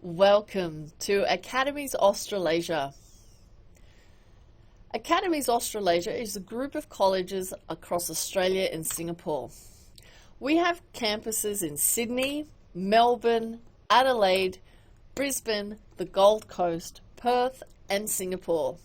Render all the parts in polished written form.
Welcome to Academies Australasia. Academies Australasia is a group of colleges across Australia and Singapore. We have campuses in Sydney, Melbourne, Adelaide, Brisbane, the Gold Coast, Perth and Singapore.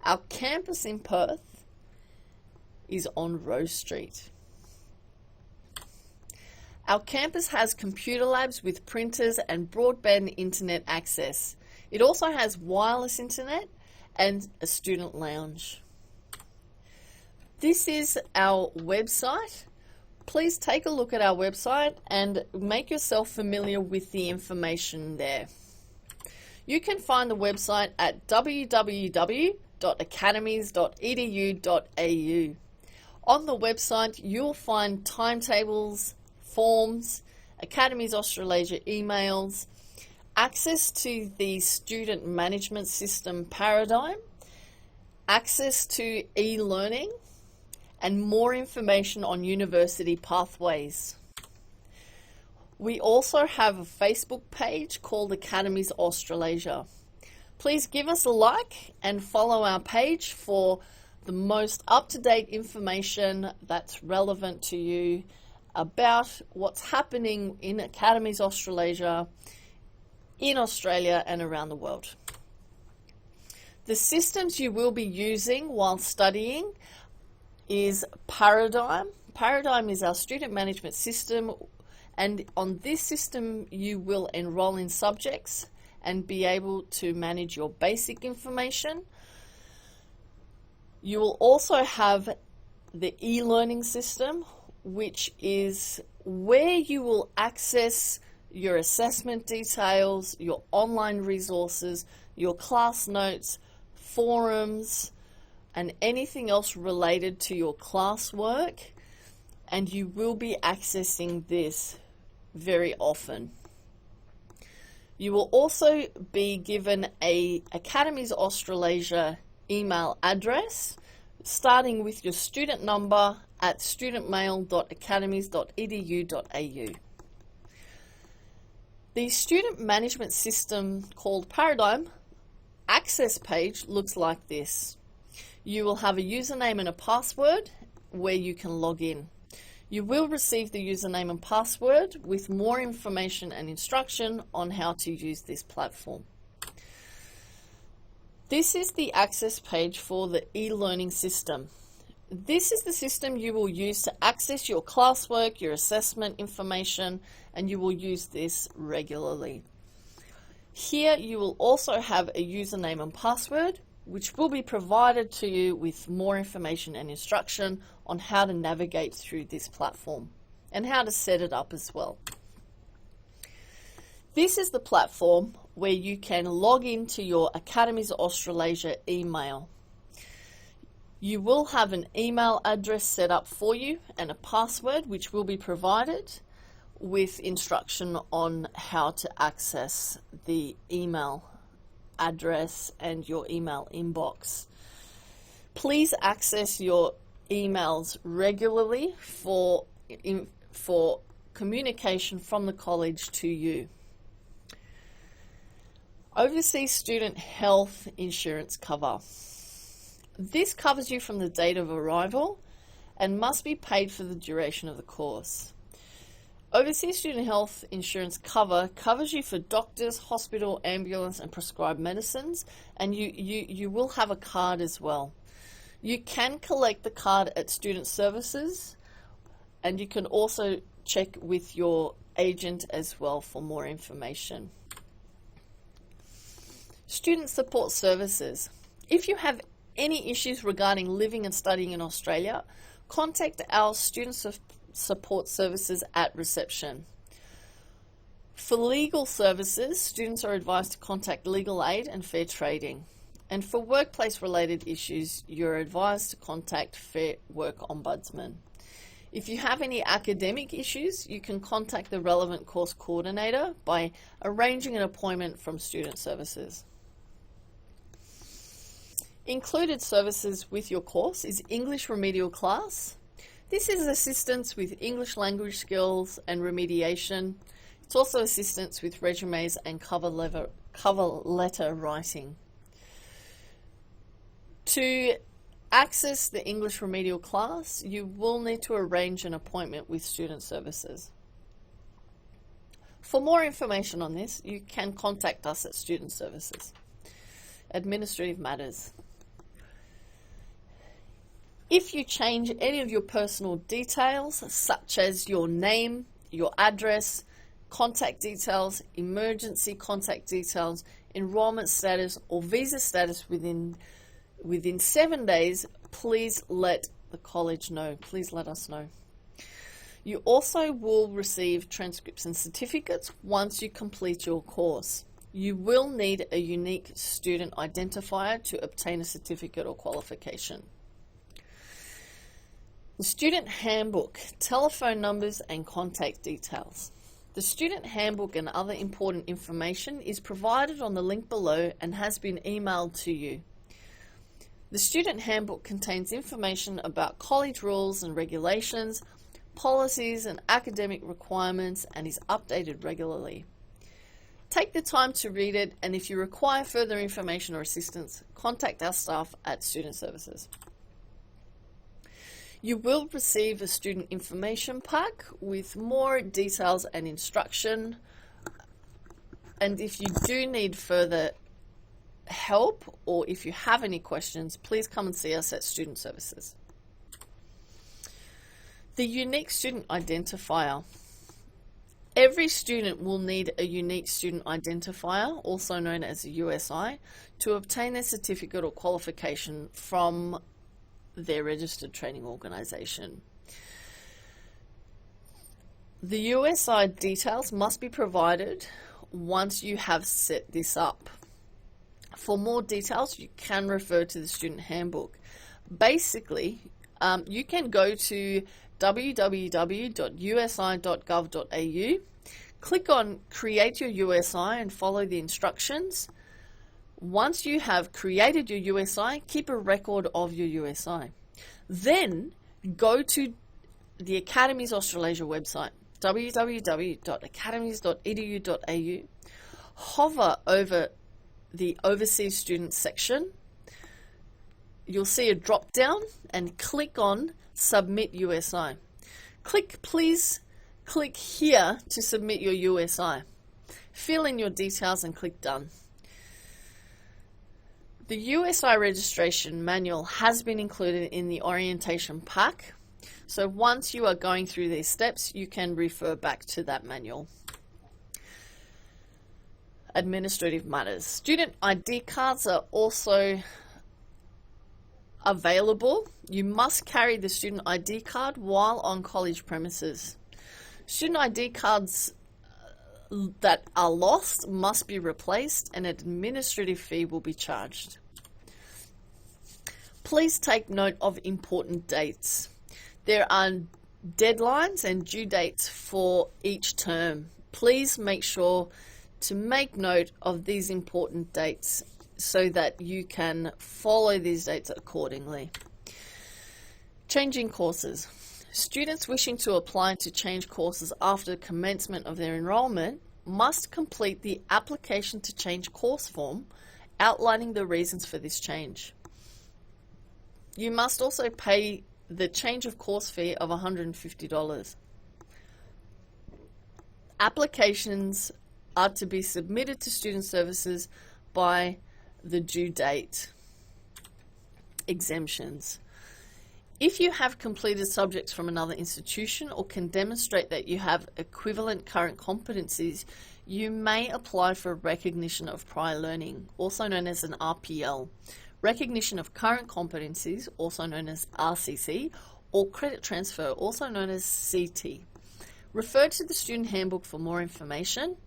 Our campus in Perth is on Rose Street. Our campus has computer labs with printers and broadband internet access. It also has wireless internet and a student lounge. This is our website. Please take a look at our website and make yourself familiar with the information there. You can find the website at www.academies.edu.au. On the website, you'll find timetables, forms, Academies Australasia emails, access to the student management system paradigm, access to e-learning, and more information on university pathways. We also have a Facebook page called Academies Australasia. Please give us a like and follow our page for the most up-to-date information that's relevant to you about what's happening in Academies Australasia, in Australia and around the world. The systems you will be using while studying is Paradigm. Paradigm is our student management system, and on this system you will enroll in subjects and be able to manage your basic information. You will also have the e-learning system, which is where you will access your assessment details, your online resources, your class notes, forums, and anything else related to your classwork, and you will be accessing this very often. You will also be given a Academies Australasia email address, starting with your student number at studentmail.academies.edu.au. The student management system called Paradigm access page looks like this. You will have a username and a password where you can log in. You will receive the username and password with more information and instruction on how to use this platform. This is the access page for the e-learning system. This is the system you will use to access your classwork, your assessment information, and you will use this regularly. Here you will also have a username and password, which will be provided to you with more information and instruction on how to navigate through this platform and how to set it up as well. This is the platform where you can log into your Academies Australasia email. You will have an email address set up for you and a password which will be provided with instruction on how to access the email address and your email inbox. Please access your emails regularly for communication from the college to you. Overseas student health insurance cover. This covers you from the date of arrival and must be paid for the duration of the course. Overseas student health insurance cover covers you for doctors, hospital, ambulance and prescribed medicines, and you will have a card as well. You can collect the card at student services, and you can also check with your agent as well for more information. Student support services. If you have any issues regarding living and studying in Australia, contact our student support services at reception. For legal services, students are advised to contact Legal Aid and Fair Trading. And for workplace related issues, you're advised to contact Fair Work Ombudsman. If you have any academic issues, you can contact the relevant course coordinator by arranging an appointment from Student Services. Included services with your course is English remedial class. This is assistance with English language skills and remediation. It's also assistance with resumes and cover letter writing. To access the English remedial class, you will need to arrange an appointment with Student Services. For more information on this, you can contact us at Student Services. Administrative matters. If you change any of your personal details, such as your name, your address, contact details, emergency contact details, enrollment status, or visa status within 7 days, please let the college know. Please let us know. You also will receive transcripts and certificates once you complete your course. You will need a unique student identifier to obtain a certificate or qualification. The Student Handbook, telephone numbers and contact details. The Student Handbook and other important information is provided on the link below and has been emailed to you. The Student Handbook contains information about college rules and regulations, policies and academic requirements, and is updated regularly. Take the time to read it, and if you require further information or assistance, contact our staff at Student Services. You will receive a student information pack with more details and instruction. And if you do need further help or if you have any questions, please come and see us at Student Services. The unique student identifier. Every student will need a unique student identifier, also known as a USI, to obtain their certificate or qualification from their registered training organisation. The USI details must be provided once you have set this up. For more details, you can refer to the Student Handbook. Basically, you can go to www.usi.gov.au, click on Create Your USI and follow the instructions. Once you have created your USI, keep a record of your USI. Then go to the Academies Australasia website, www.academies.edu.au, hover over the Overseas Students section. You'll see a drop down and click on Submit USI. Please click here to submit your USI. Fill in your details and click Done. The USI registration manual has been included in the orientation pack, so once you are going through these steps, you can refer back to that manual. Administrative matters. Student ID cards are also available. You must carry the student ID card while on college premises. Student ID cards that are lost must be replaced and an administrative fee will be charged. Please take note of important dates. There are deadlines and due dates for each term. Please make sure to make note of these important dates so that you can follow these dates accordingly. Changing courses. Students wishing to apply to change courses after commencement of their enrollment must complete the application to change course form outlining the reasons for this change. You must also pay the change of course fee of $150. Applications are to be submitted to Student Services by the due date. Exemptions. If you have completed subjects from another institution or can demonstrate that you have equivalent current competencies, you may apply for recognition of prior learning, also known as an RPL, recognition of current competencies, also known as RCC, or credit transfer, also known as CT. Refer to the Student Handbook for more information,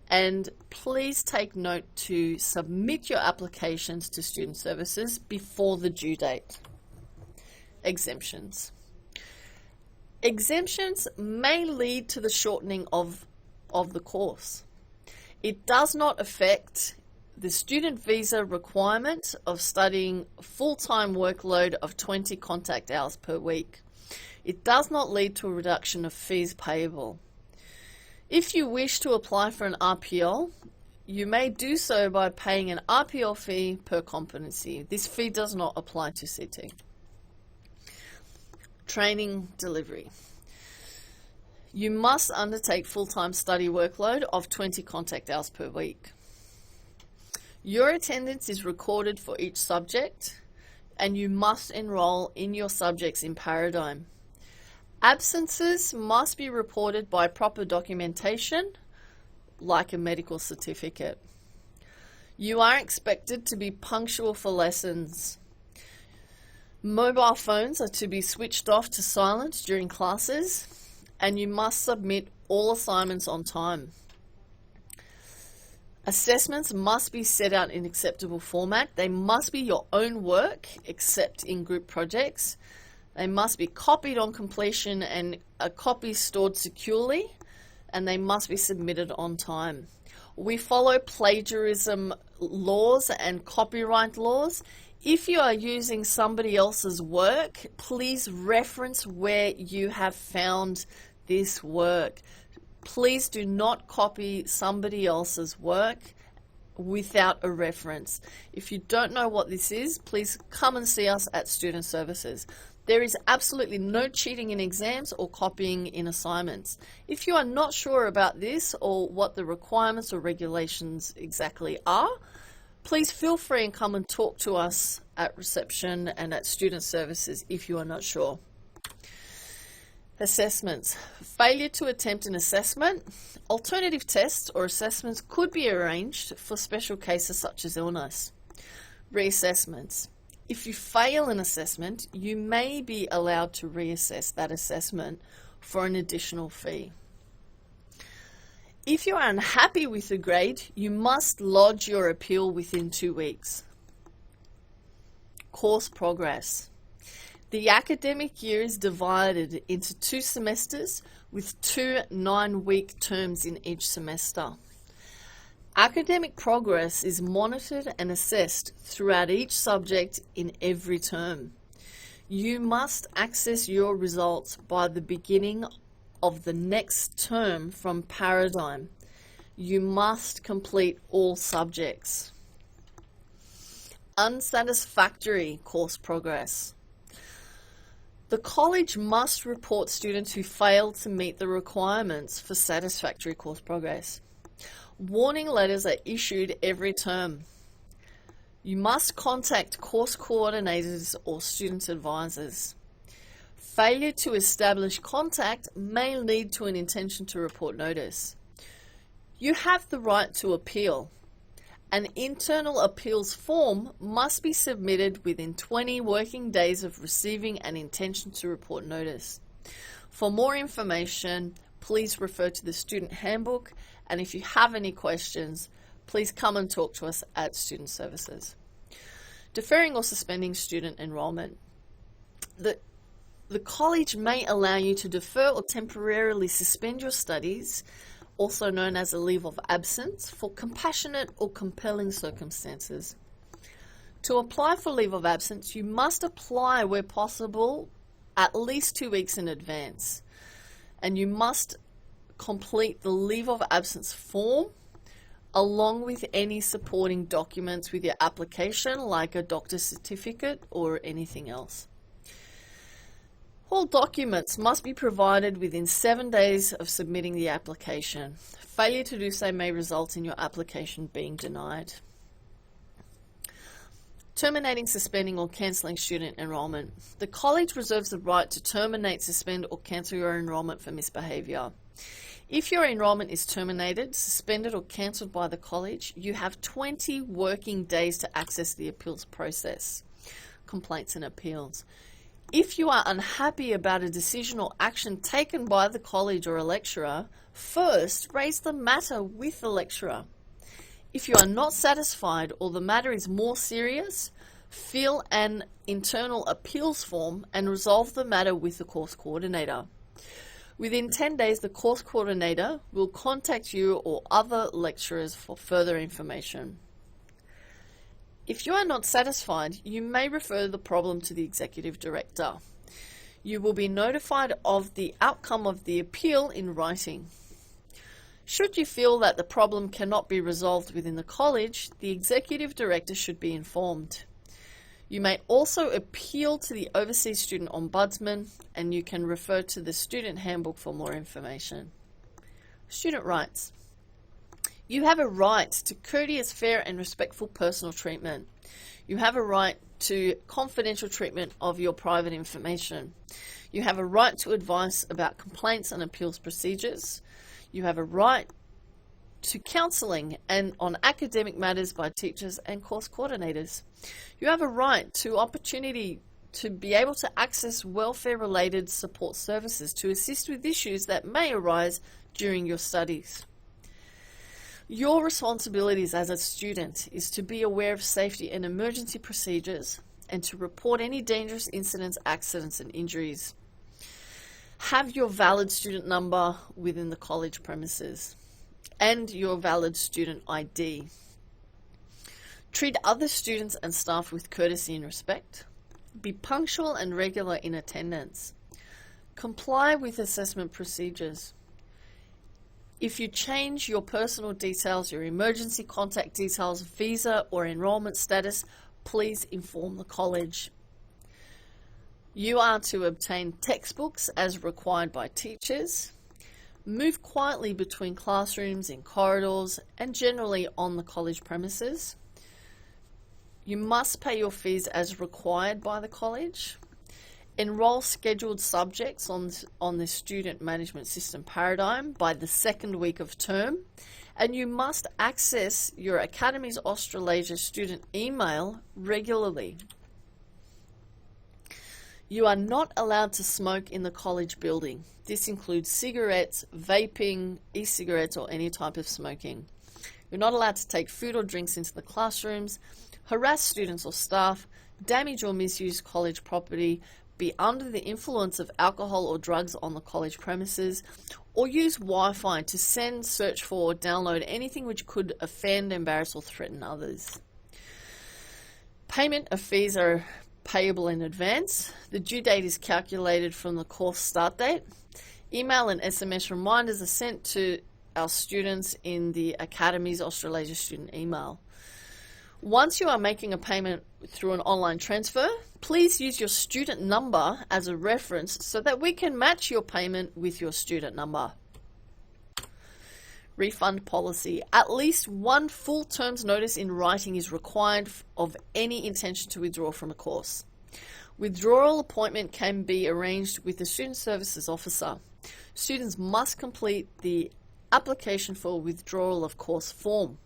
and please take note to submit your applications to Student Services before the due date. Exemptions. Exemptions may lead to the shortening of the course. It does not affect the student visa requirement of studying full-time workload of 20 contact hours per week. It does not lead to a reduction of fees payable. If you wish to apply for an RPL, you may do so by paying an RPL fee per competency. This fee does not apply to CT. Training delivery. You must undertake full-time study workload of 20 contact hours per week. Your attendance is recorded for each subject, and you must enroll in your subjects in Paradigm. Absences must be reported by proper documentation, like a medical certificate. You are expected to be punctual for lessons. Mobile phones are to be switched off to silent during classes, and you must submit all assignments on time. Assessments must be set out in acceptable format. They must be your own work, except in group projects. They must be copied on completion and a copy stored securely, and they must be submitted on time. We follow plagiarism laws and copyright laws. If you are using somebody else's work, please reference where you have found this work. Please do not copy somebody else's work without a reference. If you don't know what this is, please come and see us at Student Services. There is absolutely no cheating in exams or copying in assignments. If you are not sure about this or what the requirements or regulations exactly are, please feel free and come and talk to us at reception and at Student Services if you are not sure. Assessments. Failure to attempt an assessment. Alternative tests or assessments could be arranged for special cases such as illness. Reassessments. If you fail an assessment, you may be allowed to reassess that assessment for an additional fee. If you are unhappy with the grade, you must lodge your appeal within 2 weeks. Course progress. The academic year is divided into 2 semesters with 2 9-week terms in each semester. Academic progress is monitored and assessed throughout each subject in every term. You must access your results by the beginning of the next term from Paradigm. You must complete all subjects. Unsatisfactory course progress. The college must report students who fail to meet the requirements for satisfactory course progress. Warning letters are issued every term. You must contact course coordinators or student advisors. Failure to establish contact may lead to an intention to report notice. You have the right to appeal. An internal appeals form must be submitted within 20 working days of receiving an intention to report notice. For more information, please refer to the Student Handbook, and if you have any questions, please come and talk to us at Student Services. Deferring or suspending student enrollment. The college may allow you to defer or temporarily suspend your studies, also known as a leave of absence, for compassionate or compelling circumstances. To apply for leave of absence, you must apply where possible at least 2 weeks in advance, and you must complete the leave of absence form along with any supporting documents with your application, like a doctor's certificate or anything else. All documents must be provided within 7 days of submitting the application. Failure to do so may result in your application being denied. Terminating, suspending or cancelling student enrollment. The college reserves the right to terminate, suspend or cancel your enrollment for misbehaviour. If your enrollment is terminated, suspended or cancelled by the college, you have 20 working days to access the appeals process, complaints and appeals. If you are unhappy about a decision or action taken by the college or a lecturer, first raise the matter with the lecturer. If you are not satisfied or the matter is more serious, fill an internal appeals form and resolve the matter with the course coordinator. Within 10 days, the course coordinator will contact you or other lecturers for further information. If you are not satisfied, you may refer the problem to the executive director. You will be notified of the outcome of the appeal in writing. Should you feel that the problem cannot be resolved within the college, the executive director should be informed. You may also appeal to the Overseas Student Ombudsman, and you can refer to the Student Handbook for more information. Student rights. You have a right to courteous, fair and respectful personal treatment. You have a right to confidential treatment of your private information. You have a right to advice about complaints and appeals procedures. You have a right to counselling and on academic matters by teachers and course coordinators. You have a right to opportunity to be able to access welfare-related support services to assist with issues that may arise during your studies. Your responsibilities as a student is to be aware of safety and emergency procedures and to report any dangerous incidents, accidents and injuries. Have your valid student number within the college premises and your valid student ID. Treat other students and staff with courtesy and respect. Be punctual and regular in attendance. Comply with assessment procedures. If you change your personal details, your emergency contact details, visa or enrollment status, please inform the college. You are to obtain textbooks as required by teachers. Move quietly between classrooms, in corridors, and generally on the college premises. You must pay your fees as required by the college. Enroll scheduled subjects on the student management system paradigm by the second week of term, and you must access your Academies Australasia student email regularly. You are not allowed to smoke in the college building. This includes cigarettes, vaping, e-cigarettes or any type of smoking. You're not allowed to take food or drinks into the classrooms, harass students or staff, damage or misuse college property, be under the influence of alcohol or drugs on the college premises, or use Wi-Fi to send, search for, or download anything which could offend, embarrass or threaten others. Payment of fees are payable in advance. The due date is calculated from the course start date. Email and SMS reminders are sent to our students in the Academies Australasia student email. Once you are making a payment through an online transfer, please use your student number as a reference so that we can match your payment with your student number. Refund policy. At least one full term's notice in writing is required of any intention to withdraw from a course. Withdrawal appointment can be arranged with the Student Services Officer. Students must complete the application for withdrawal of course form.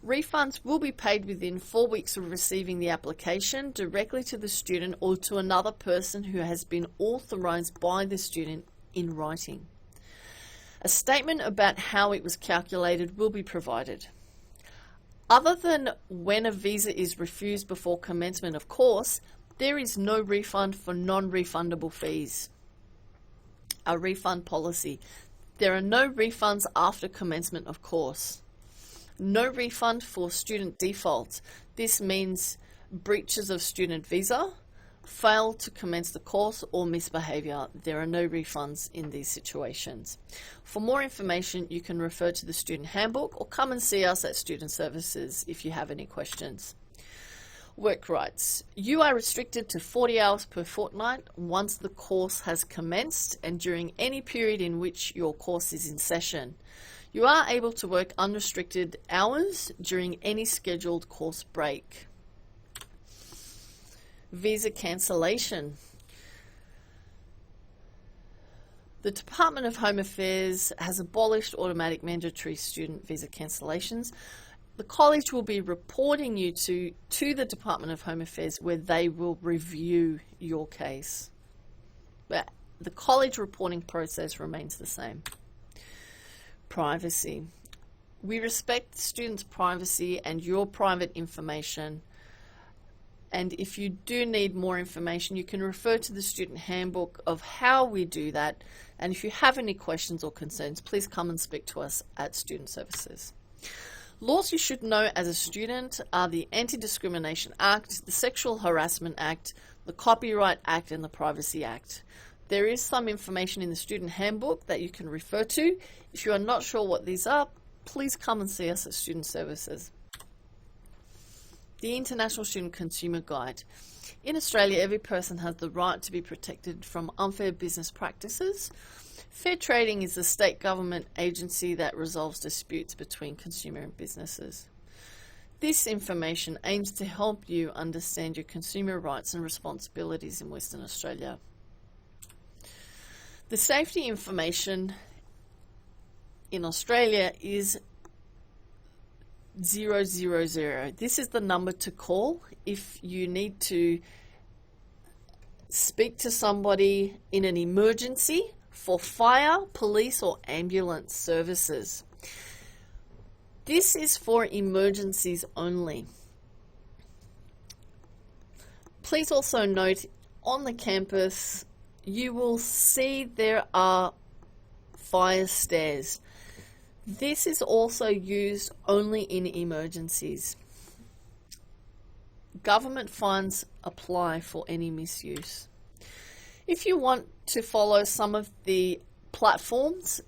Refunds will be paid within 4 weeks of receiving the application directly to the student or to another person who has been authorised by the student in writing. A statement about how it was calculated will be provided. Other than when a visa is refused before commencement of course, there is no refund for non-refundable fees. A refund policy. There are no refunds after commencement of course. No refund for student defaults. This means breaches of student visa, fail to commence the course or misbehaviour. There are no refunds in these situations. For more information, you can refer to the Student Handbook or come and see us at Student Services if you have any questions. Work rights. You are restricted to 40 hours per fortnight once the course has commenced and during any period in which your course is in session. You are able to work unrestricted hours during any scheduled course break. Visa cancellation. The Department of Home Affairs has abolished automatic mandatory student visa cancellations. The college will be reporting you to the Department of Home Affairs where they will review your case. But the college reporting process remains the same. Privacy. We respect students' privacy and your private information. And if you do need more information, you can refer to the Student Handbook of how we do that. And if you have any questions or concerns, please come and speak to us at Student Services. Laws you should know as a student are the Anti-Discrimination Act, the Sexual Harassment Act, the Copyright Act and the Privacy Act. There is some information in the student handbook that you can refer to. If you are not sure what these are, please come and see us at Student Services. The International Student Consumer Guide. In Australia, every person has the right to be protected from unfair business practices. Fair Trading is the state government agency that resolves disputes between consumer and businesses. This information aims to help you understand your consumer rights and responsibilities in Western Australia. The safety information in Australia is 000. This is the number to call if you need to speak to somebody in an emergency for fire, police, or ambulance services. This is for emergencies only. Please also note, on the campus you will see there are fire stairs. This is also used only in emergencies. Government funds apply for any misuse. If you want to follow some of the platforms,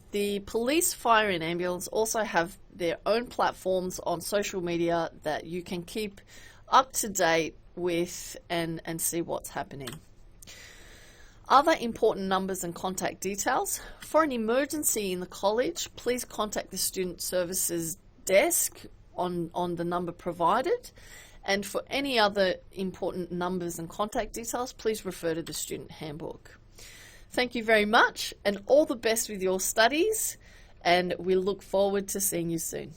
the police, fire and ambulance also have their own platforms on social media that you can keep up to date with and see what's happening. Other important numbers and contact details. For an emergency in the college, please contact the Student Services desk on the number provided. And for any other important numbers and contact details, please refer to the Student Handbook. Thank you very much and all the best with your studies, and we look forward to seeing you soon.